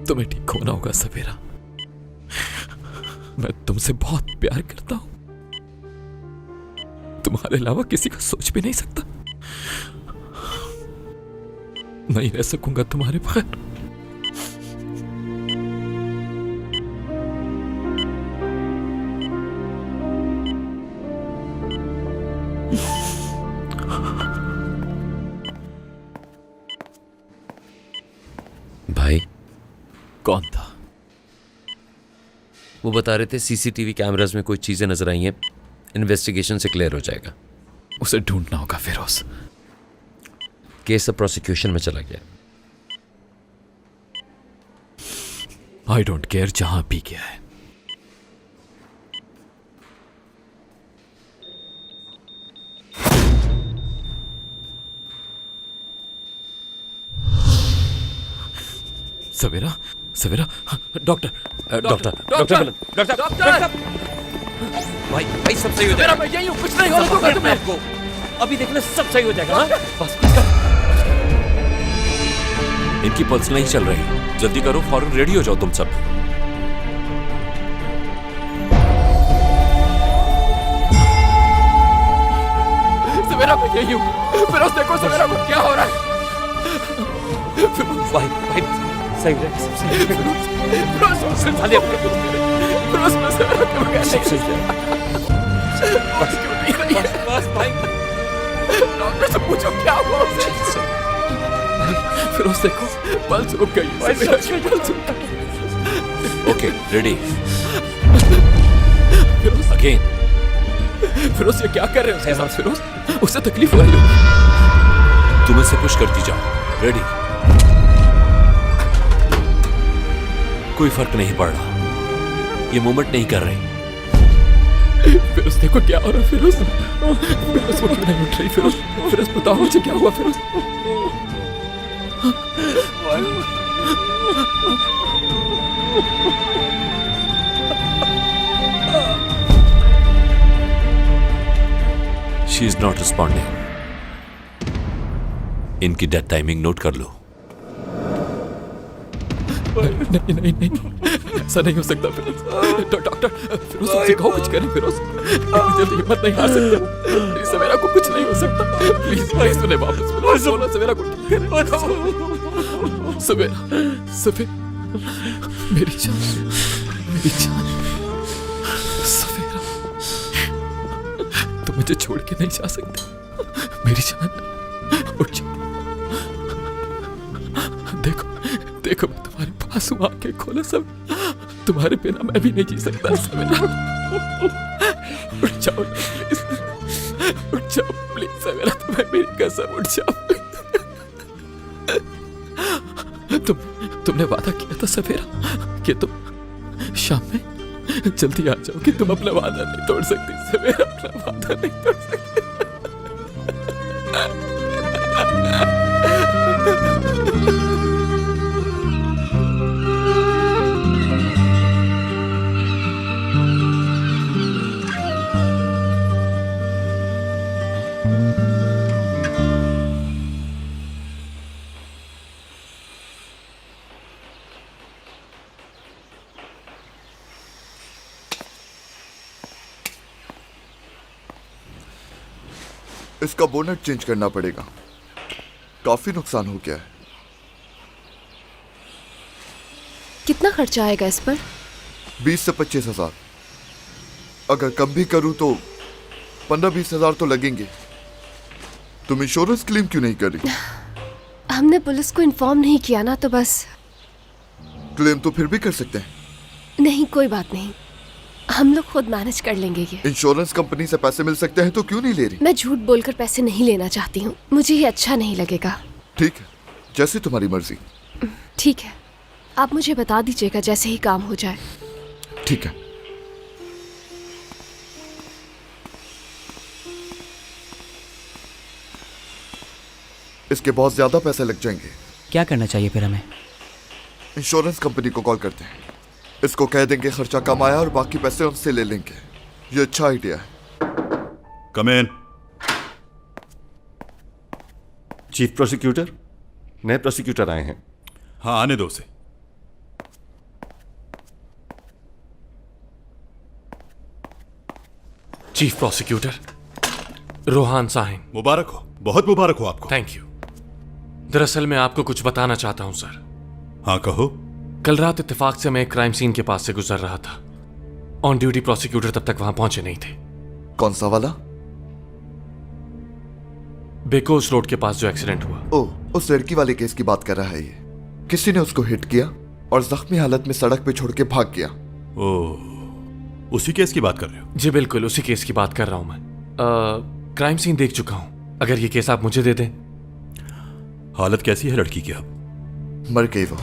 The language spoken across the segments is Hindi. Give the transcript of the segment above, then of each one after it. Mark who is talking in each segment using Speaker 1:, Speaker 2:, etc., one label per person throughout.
Speaker 1: तुम्हें ठीक होना होगा सवेरा। मैं तुमसे बहुत प्यार करता हूं, तुम्हारे अलावा किसी का सोच भी नहीं सकता। नहीं रह सकूंगा तुम्हारे बगैर।
Speaker 2: भाई
Speaker 1: कौन था?
Speaker 2: वो बता रहे थे सीसीटीवी कैमरास में कोई चीजें नजर आई हैं, इन्वेस्टिगेशन से क्लियर हो जाएगा।
Speaker 1: उसे ढूंढना होगा फिरोज।
Speaker 2: केस अब प्रोसिक्यूशन में चला गया।
Speaker 1: आई डोंट केयर जहां भी गया है। सवेरा, सवेरा, डॉक्टर
Speaker 2: डॉक्टर डॉक्टर डॉक्टर भाई भाई सब सही हो जाएगा।
Speaker 1: मैं यही हूं, कुछ नहीं हो रहा तुम्हें।
Speaker 2: आपको अभी देखना सब सही हो जाएगा। हाँ? बस
Speaker 3: इनकी पल्स नहीं चल रही, जल्दी करो, फौरन रेडी हो जाओ तुम सब।
Speaker 1: सवेरा मैं यही हूं। फिरोज देखो सवेरा को क्या हो रहा है।
Speaker 2: भाई भाई सही हो जाएगा, सब सही हो जाएगा।
Speaker 1: फिरोज संभालिए अपने को। फिरोज मैं सवेरा के बगैर
Speaker 2: सब सही हो जाएगा।
Speaker 1: बस क्यों नहीं रही है?
Speaker 2: बस भाई
Speaker 1: डॉक्टर से पूछो क्या हुआ उसे। फिरोज देखो पल्स रुक गई। सवेरा की पल्स रुक गई।
Speaker 3: Okay ready.
Speaker 1: Firoz
Speaker 3: again.
Speaker 1: Firoz ये क्या कर रहे हो उसके साथ? फिरोज उसे तकलीफ हो रही है।
Speaker 3: तुम इसे पुश करती जाओ। रेडी। कोई फर्क नहीं पड़ रहा, ये मूवमेंट नहीं कर रही।
Speaker 1: फिरोज देखो क्या हो रहा है। फिरोज फिरोज वो क्यों नहीं उठ रही? फिरोज फिरोज बताओ मुझे क्या हुआ? Firoz
Speaker 3: she is not responding. इनकी डेथ टाइमिंग नोट कर लो।
Speaker 1: नहीं नहीं नहीं, ऐसा नहीं हो सकता फिरोज। डॉक्टर फिरोज उसे कहो कुछ करें। फिरोज इतनी जल्दी हिम्मत नहीं हार सकते। सवेरा को कुछ नहीं हो सकता। प्लीज प्लीज सुने वापस। फिरोज बोलो सवेरा को ठीक करें। सवेरा सवेरा मेरी जान, मेरी जान सवेरा, तुम मुझे छोड़ के नहीं जा सकते मेरी जान। उठ जाओ। देखो देखो मैं तुम्हारे पास हूँ, आंखें खोलो। सब तुम्हारे बिना मैं भी नहीं जी सकता। सवेरा उठ जाओ प्लीज, उठ जाओ प्लीज सवेरा, तुम्हें मेरी कसम उठ जाओ। तुमने वादा किया था सवेरा कि तुम शाम में जल्दी आ जाओ, कि तुम अपना वादा नहीं तोड़ सकती सवेरा, अपना वादा नहीं तोड़ सकती।
Speaker 4: इसका बोनट चेंज करना पड़ेगा, काफी नुकसान हो गया है।
Speaker 5: कितना खर्चा आएगा इस पर?
Speaker 4: 20 से 25 हजार। अगर कम भी करूं तो 15-20 हजार तो लगेंगे। तुम इंश्योरेंस क्लेम क्यों नहीं कर रही?
Speaker 5: हमने पुलिस को इन्फॉर्म नहीं किया ना, तो बस।
Speaker 4: क्लेम तो फिर भी कर सकते हैं।
Speaker 5: नहीं कोई बात नहीं, हम लोग खुद मैनेज कर लेंगे ये।
Speaker 4: इंश्योरेंस कंपनी से पैसे मिल सकते हैं तो क्यों नहीं ले रही?
Speaker 5: मैं झूठ बोलकर पैसे नहीं लेना चाहती हूँ, मुझे ये अच्छा नहीं लगेगा।
Speaker 4: ठीक है, जैसे तुम्हारी मर्जी।
Speaker 5: ठीक है, आप मुझे बता दीजिएगा जैसे ही काम हो जाए।
Speaker 4: ठीक है। इसके बहुत ज्यादा पैसे लग जाएंगे।
Speaker 6: क्या करना चाहिए फिर हमें?
Speaker 4: इंश्योरेंस कंपनी को कॉल करते हैं, इसको कह देंगे खर्चा कम आया और बाकी पैसे उनसे ले लेंगे। ये अच्छा आइडिया है।
Speaker 7: Come in. चीफ प्रोसिक्यूटर, नए प्रोसिक्यूटर आए हैं। हाँ, आने दो उसे।
Speaker 6: Chief prosecutor Rohan Sahin.
Speaker 7: मुबारक हो, बहुत मुबारक हो आपको।
Speaker 6: Thank you. दरअसल मैं आपको कुछ बताना चाहता हूं सर।
Speaker 7: हाँ कहो।
Speaker 6: कल रात इत्तेफाक से मैं एक क्राइम सीन के पास से गुजर रहा था। ऑन ड्यूटी प्रोसिक्यूटर तब तक वहां पहुंचे नहीं थे।
Speaker 4: कौन सा वाला?
Speaker 6: बेकोस रोड के पास जो एक्सीडेंट हुआ।
Speaker 4: ओ, उस लड़की वाले केस की बात कर रहा है ये। किसी ने उसको हिट किया और जख्मी हालत में सड़क पे छोड़ के भाग गया।
Speaker 7: ओह, उसी केस की बात कर रहे हो?
Speaker 6: जी बिल्कुल, उसी केस की बात कर रहा हूं मैं। क्राइम सीन देख चुका हूं। अगर ये केस आप मुझे दे दें।
Speaker 7: हालत कैसी है लड़की की अब?
Speaker 4: मर गई वो।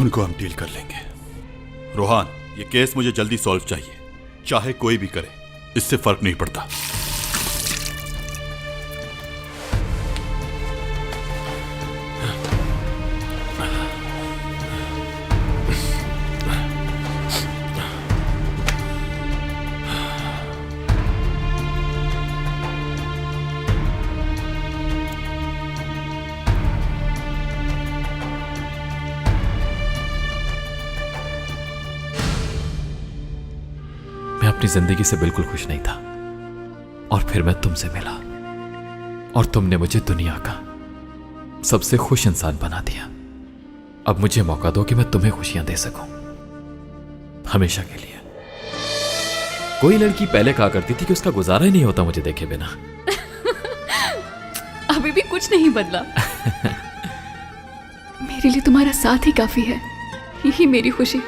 Speaker 7: उनको हम डील कर लेंगे। रोहान, ये केस मुझे जल्दी सॉल्व चाहिए, चाहे कोई भी करे, इससे फर्क नहीं पड़ता।
Speaker 1: मैं अपनी जिंदगी से बिल्कुल खुश नहीं था और फिर मैं तुमसे मिला और तुमने मुझे दुनिया का सबसे खुश इंसान बना दिया। अब मुझे मौका दो कि मैं तुम्हें खुशियां दे सकूं, हमेशा के लिए। कोई लड़की पहले कहा करती थी कि उसका गुजारा ही नहीं होता मुझे देखे बिना।
Speaker 5: अभी भी कुछ नहीं बदला। मेरे लिए तुम्हारा साथ ही काफी है, यही मेरी खुशी।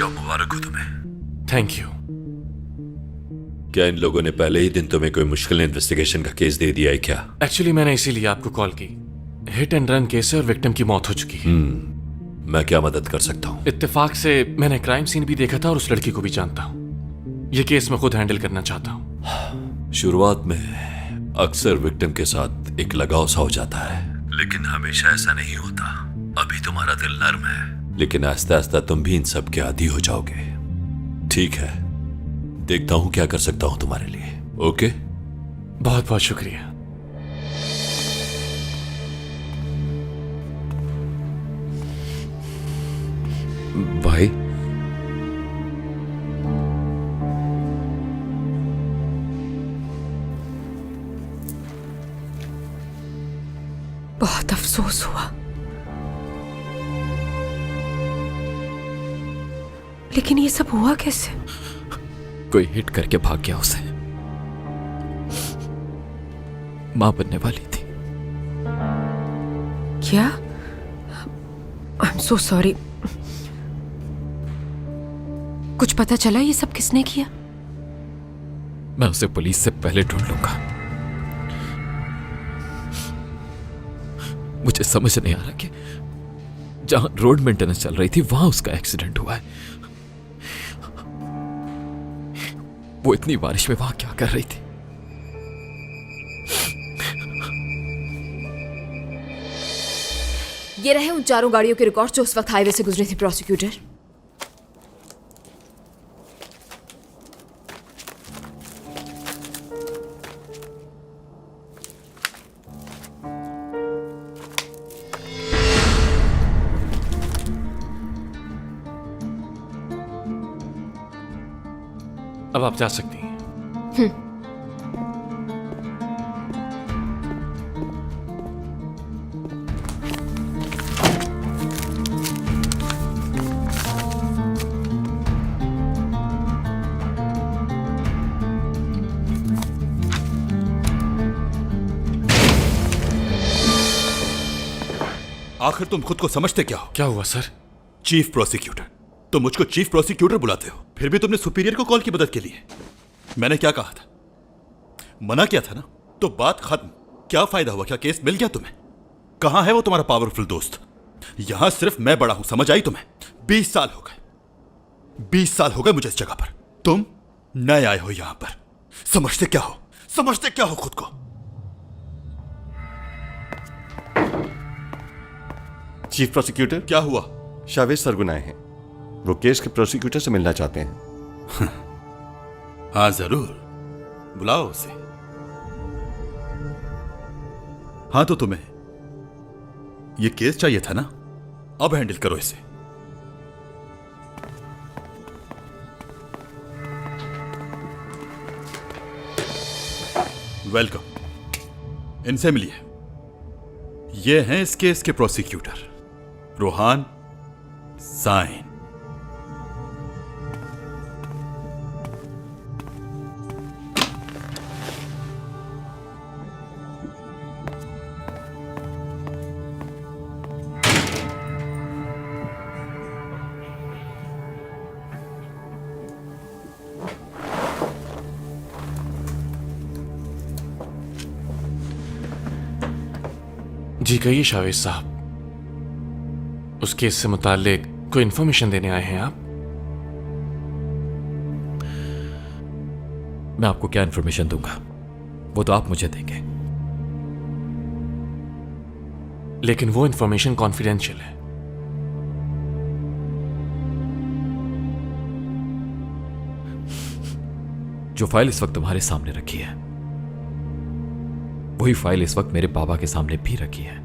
Speaker 3: मुबारक हो तुम्हें।
Speaker 6: Thank you.
Speaker 3: क्या इन लोगों ने पहले ही दिन तुम्हें कोई मुश्किल इन्वेस्टिगेशन का केस दे दिया है क्या?
Speaker 6: एक्चुअली मैंने इसीलिए आपको कॉल की। हिट एंड रन केस है और विक्टिम की मौत हो चुकी है।
Speaker 3: मैं क्या मदद कर सकता हूँ?
Speaker 6: इत्तेफाक से मैंने क्राइम सीन भी देखा था और उस लड़की को भी जानता हूँ। ये केस मैं खुद हैंडल करना चाहता हूँ।
Speaker 3: शुरुआत में अक्सर विक्टिम के साथ एक लगाव सा हो जाता है, लेकिन हमेशा ऐसा नहीं होता। अभी तुम्हारा दिल नर्म है, लेकिन आहिस्ता आहिस्ता तुम भी इन सब के आदी हो जाओगे। ठीक है, देखता हूं क्या कर सकता हूं तुम्हारे लिए। ओके,
Speaker 6: बहुत बहुत शुक्रिया।
Speaker 2: भाई,
Speaker 5: बहुत अफसोस हुआ, लेकिन ये सब हुआ कैसे?
Speaker 1: कोई हिट करके भाग गया उसे। मां बनने वाली थी।
Speaker 5: क्या? I am so sorry. कुछ पता चला ये सब किसने किया?
Speaker 1: मैं उसे पुलिस से पहले ढूंढ लूंगा। मुझे समझ नहीं आ रहा कि जहां रोड मेंटेनेंस चल रही थी वहां उसका एक्सीडेंट हुआ है। वो इतनी बारिश में वहां क्या कर रही थी?
Speaker 8: ये रहे उन चारों गाड़ियों के रिकॉर्ड जो उस वक्त हाईवे से गुजरी थी प्रोसिक्यूटर।
Speaker 6: अब आप जा सकती हैं।
Speaker 7: आखिर तुम खुद को समझते क्या हो?
Speaker 6: क्या हुआ सर?
Speaker 7: Chief prosecutor. तुम मुझको चीफ प्रोसिक्यूटर बुलाते हो, फिर भी तुमने सुपीरियर को कॉल की मदद के लिए। मैंने क्या कहा था? मना किया था ना? तो बात खत्म। क्या फायदा हुआ? क्या केस मिल गया तुम्हें? कहां है वो तुम्हारा पावरफुल दोस्त? यहां सिर्फ मैं बड़ा हूं, समझ आई तुम्हें? 20 साल हो गए, 20 साल हो गए मुझे इस जगह पर। तुम नए आए हो यहां पर। समझते क्या हो? समझते क्या हो खुद को?
Speaker 9: चीफ प्रोसिक्यूटर,
Speaker 7: क्या हुआ?
Speaker 9: शावेज सरगुनाए हैं। वो केस के प्रोसिक्यूटर से मिलना चाहते हैं।
Speaker 7: हाँ जरूर, बुलाओ उसे। हाँ तो तुम्हें ये केस चाहिए था ना, अब हैंडल करो इसे। वेलकम, इनसे मिलिए। ये हैं इस केस के प्रोसिक्यूटर, रोहान साइन।
Speaker 6: जी कहिए शावेज साहब, उस केस से मुताल्लिक कोई इंफॉर्मेशन देने आए हैं आप?
Speaker 1: मैं आपको क्या इंफॉर्मेशन दूंगा, वो तो आप मुझे देंगे।
Speaker 6: लेकिन वो इंफॉर्मेशन कॉन्फिडेंशियल है।
Speaker 1: जो फाइल इस वक्त तुम्हारे सामने रखी है, वही फाइल इस वक्त मेरे बाबा के सामने भी रखी है।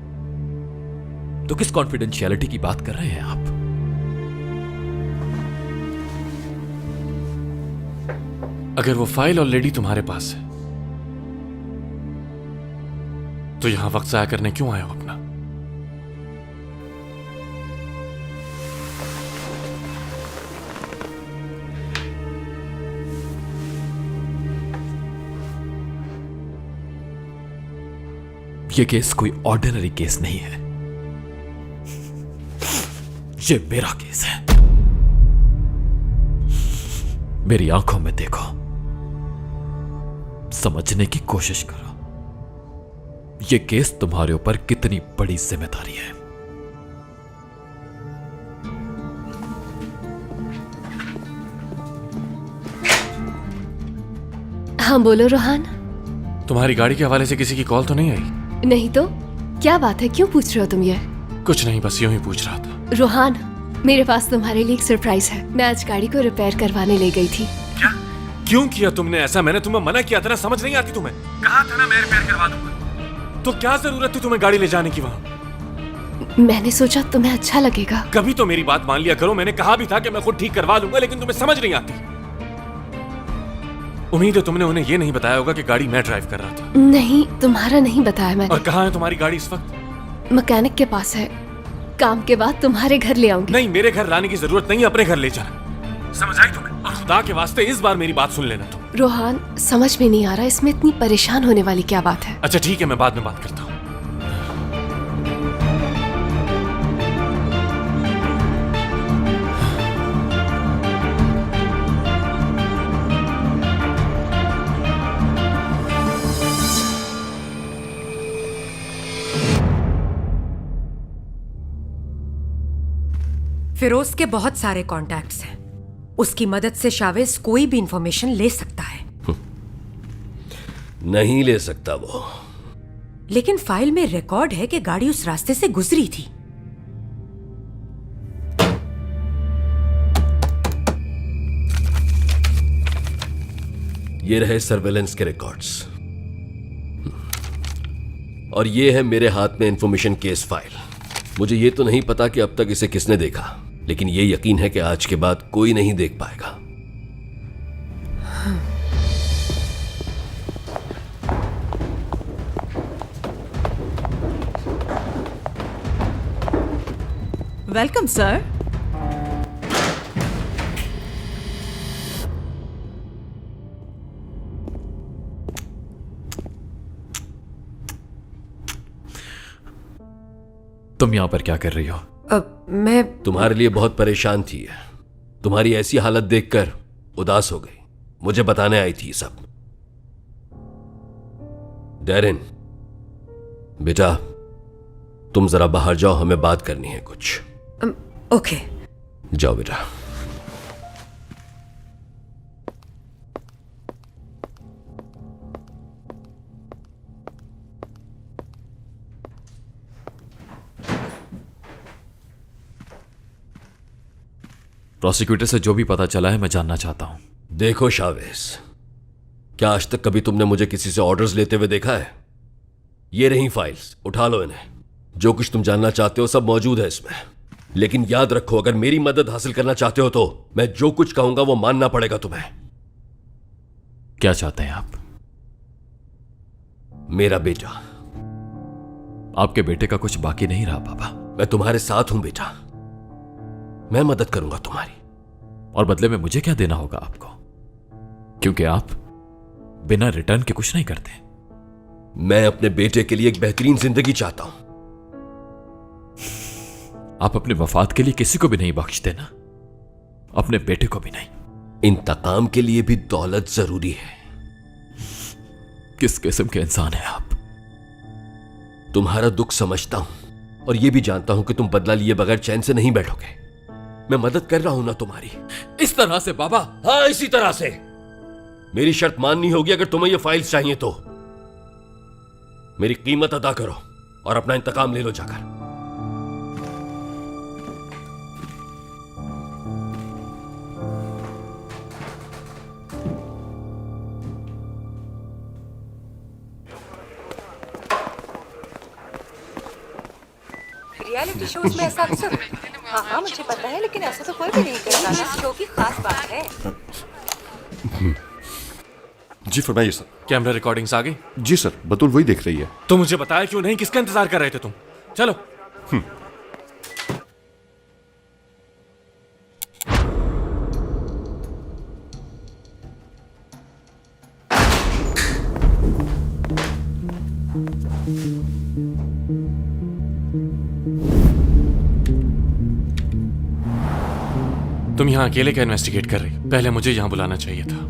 Speaker 1: तो किस कॉन्फिडेंशियलिटी की बात कर रहे हैं आप?
Speaker 6: अगर वो फाइल ऑलरेडी तुम्हारे पास है तो यहां वक्त जाया करने क्यों आए हो अपना?
Speaker 1: ये केस कोई ऑर्डिनरी केस नहीं है, ये मेरा केस है। मेरी आंखों में देखो, समझने की कोशिश करो, ये केस तुम्हारे ऊपर कितनी बड़ी जिम्मेदारी है।
Speaker 5: हाँ बोलो रोहान।
Speaker 6: तुम्हारी गाड़ी के हवाले से किसी की कॉल तो नहीं आई?
Speaker 5: नहीं तो क्या बात है, क्यों पूछ रहे हो तुम ये?
Speaker 6: कुछ नहीं, बस यूं ही पूछ रहा था।
Speaker 5: रोहान, मेरे पास तुम्हारे लिए एक सरप्राइज है। मैं आज गाड़ी को रिपेयर करवाने ले गई थी।
Speaker 6: क्या? क्यों किया तुमने ऐसा? मैंने तुम्हें मना किया था ना, समझ नहीं आती तुम्हें? कहा था ना मैं रिपेयर करवा दूंगा। तो क्या जरूरत थी तुम्हें गाड़ी ले जाने की वहां?
Speaker 5: मैंने सोचा तुम्हें अच्छा लगेगा।
Speaker 6: कभी तो मेरी बात मान लिया करो। मैंने कहा भी था कि मैं खुद ठीक करवा लूंगा, लेकिन तुम्हें समझ नहीं आती। उम्मीद है तुमने उन्हें यह नहीं बताया होगा कि गाड़ी मैं ड्राइव कर रहा था।
Speaker 5: नहीं, तुम्हारा नहीं बताया मैंने।
Speaker 6: और कहाँ है तुम्हारी गाड़ी इस वक्त?
Speaker 5: मैकेनिक के पास है। काम के बाद तुम्हारे घर ले आऊंगी।
Speaker 6: नहीं, मेरे घर लाने की जरूरत नहीं है, अपने घर ले जाना। समझ आई तुम्हें? और खुदा के वास्ते इस बार मेरी बात सुन लेना तुम।
Speaker 5: रोहान, समझ में नहीं आ रहा इसमें इतनी परेशान होने वाली क्या बात है।
Speaker 6: अच्छा ठीक है, मैं बाद में बात करता हूँ।
Speaker 10: फिरोज के बहुत सारे कॉन्टैक्ट्स हैं। उसकी मदद से शावेज कोई भी इंफॉर्मेशन ले सकता है।
Speaker 2: नहीं ले सकता वो।
Speaker 10: लेकिन फाइल में रिकॉर्ड है कि गाड़ी उस रास्ते से गुजरी थी।
Speaker 2: ये रहे सर्वेलेंस के रिकॉर्ड्स, और ये है मेरे हाथ में इंफॉर्मेशन केस फाइल। मुझे ये तो नहीं पता कि अब तक इसे किसने देखा, लेकिन ये यकीन है कि आज के बाद कोई नहीं देख पाएगा।
Speaker 11: Welcome sir.
Speaker 1: तुम यहां पर क्या कर रही हो?
Speaker 10: मैं
Speaker 2: तुम्हारे लिए बहुत परेशान थी। तुम्हारी ऐसी हालत देखकर उदास हो गई, मुझे बताने आई थी सब। डैरेन बेटा, तुम जरा बाहर जाओ, हमें बात करनी है कुछ।
Speaker 10: ओके।
Speaker 2: जाओ बेटा।
Speaker 6: प्रोसिक्यूटर से जो भी पता चला है मैं जानना चाहता हूं।
Speaker 2: देखो शावेज, क्या आज तक कभी तुमने मुझे किसी से ऑर्डर्स लेते हुए देखा है? ये रही फाइल्स, उठा लो इन्हें। जो कुछ तुम जानना चाहते हो सब मौजूद है इसमें। लेकिन याद रखो, अगर मेरी मदद हासिल करना चाहते हो तो मैं जो कुछ कहूंगा वो मानना पड़ेगा तुम्हें।
Speaker 6: क्या चाहते हैं आप?
Speaker 2: मेरा बेटा।
Speaker 6: आपके बेटे का कुछ बाकी नहीं रहा बाबा।
Speaker 2: मैं तुम्हारे साथ हूं बेटा, मैं मदद करूंगा तुम्हारी।
Speaker 6: और बदले में मुझे क्या देना होगा आपको? क्योंकि आप बिना रिटर्न के कुछ नहीं करते।
Speaker 2: मैं अपने बेटे के लिए एक बेहतरीन जिंदगी चाहता हूं।
Speaker 6: आप अपने वफाद के लिए किसी को भी नहीं बख्शते ना, अपने बेटे को भी नहीं।
Speaker 2: इंतकाम के लिए भी दौलत जरूरी है।
Speaker 6: किस किस्म के इंसान हैं आप?
Speaker 2: तुम्हारा दुख समझता हूं और यह भी जानता हूं कि तुम बदला लिए बगैर चैन से नहीं बैठोगे। मैं मदद कर रहा हूं ना तुम्हारी।
Speaker 6: इस तरह से बाबा?
Speaker 2: हाँ, इसी तरह से। मेरी शर्त माननी होगी अगर तुम्हें ये फाइल्स चाहिए तो। मेरी कीमत अदा करो और अपना इंतकाम ले लो जाकर।
Speaker 10: रियलिटी शोज में ऐसा अक्सर। हाँ मुझे पता है, लेकिन ऐसा तो कोई भी नहीं करता। इस शो की खास बात है।
Speaker 9: जी फरमाइए सर।
Speaker 6: कैमरा रिकॉर्डिंग्स आ गई?
Speaker 9: जी सर, बतूल वही देख रही है।
Speaker 6: तो मुझे बताया क्यों नहीं? किसका इंतजार कर रहे थे तुम? चलो। तुम यहां अकेले क्या इन्वेस्टिगेट कर रही? पहले मुझे यहां बुलाना चाहिए था।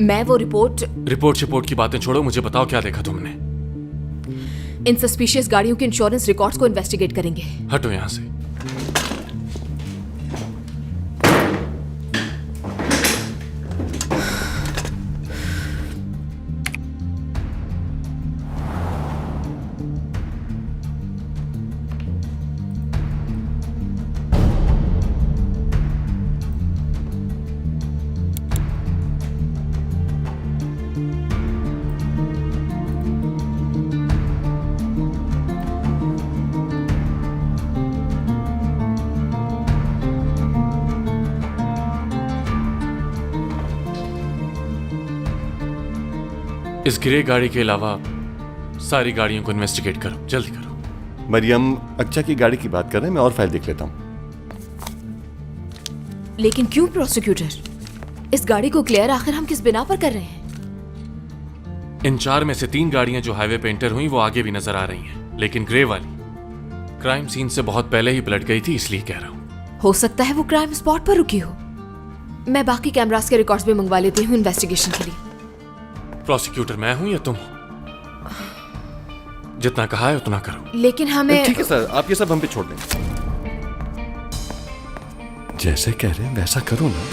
Speaker 8: मैं वो रिपोर्ट
Speaker 6: की बातें छोड़ो, मुझे बताओ क्या देखा तुमने?
Speaker 8: इन सस्पिशियस गाड़ियों के इंश्योरेंस रिकॉर्ड्स को इन्वेस्टिगेट करेंगे।
Speaker 6: हटो यहां से। इस ग्रे गाड़ी के अलावा सारी गाड़ियों को इन्वेस्टिगेट करो, जल्दी करो।
Speaker 9: मरियम अक्चा की गाड़ी की बात कर रहे हैं, मैं और फाइल देख लेता हूं।
Speaker 8: लेकिन क्यों प्रोसिक्यूटर? इस गाड़ी को क्लियर आखिर हम किस बिना पर कर रहे हैं?
Speaker 6: इन 4 में से 3 गाड़ियां जो हाईवे पे एंटर हुई वो आगे भी नजर आ रही हैं, लेकिन ग्रे वाली क्राइम सीन से बहुत पहले ही पलट गई थी, इसलिए कह रहा हूं।
Speaker 8: हो सकता है वो क्राइम स्पॉट पर रुकी हो। मैं बाकी कैमरास के रिकॉर्ड्स भी मंगवा लेती हूँ इन्वेस्टिगेशन के लिए।
Speaker 6: प्रोसिक्यूटर मैं हूं या तुम? जितना कहा है उतना करो।
Speaker 8: लेकिन हमें।
Speaker 9: ठीक है सर, आप ये सब हम पे छोड़ दें। जैसे कह रहे हैं वैसा करो ना।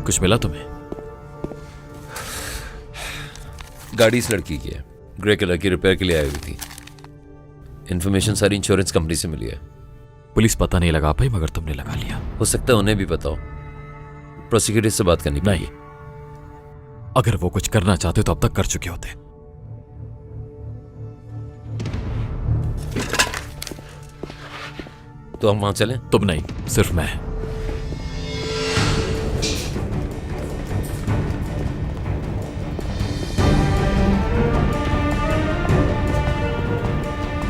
Speaker 6: कुछ मिला तुम्हें?
Speaker 12: गाड़ी इस लड़की की है, ग्रे कलर की, रिपेयर के लिए आई हुई थी। इन्फॉर्मेशन सारी इंश्योरेंस कंपनी से मिली है।
Speaker 6: पुलिस पता नहीं लगा पाई, मगर तुमने लगा लिया।
Speaker 12: हो सकता है उन्हें भी पता हो। प्रोसिक्यूटर से बात करनी
Speaker 6: नहीं, अगर वो कुछ करना चाहते तो अब तक कर चुके होते।
Speaker 12: तो हम वहां चलें?
Speaker 1: तुम नहीं, सिर्फ मैं।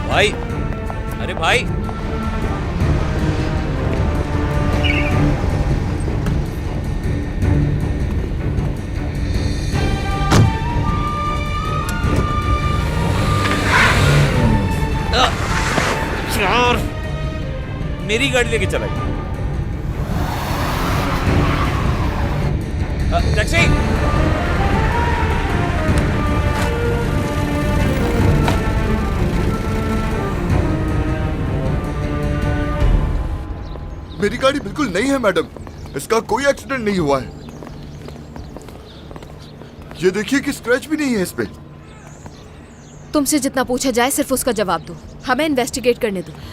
Speaker 12: भाई, अरे भाई, यार, मेरी गाड़ी लेके चला गया। टैक्सी!
Speaker 4: मेरी गाड़ी बिल्कुल नहीं है मैडम, इसका कोई एक्सीडेंट नहीं हुआ है। ये देखिए कि स्क्रैच भी नहीं है इस पे।
Speaker 8: तुमसे जितना पूछा जाए सिर्फ उसका जवाब दो, हमें इन्वेस्टिगेट करने दो।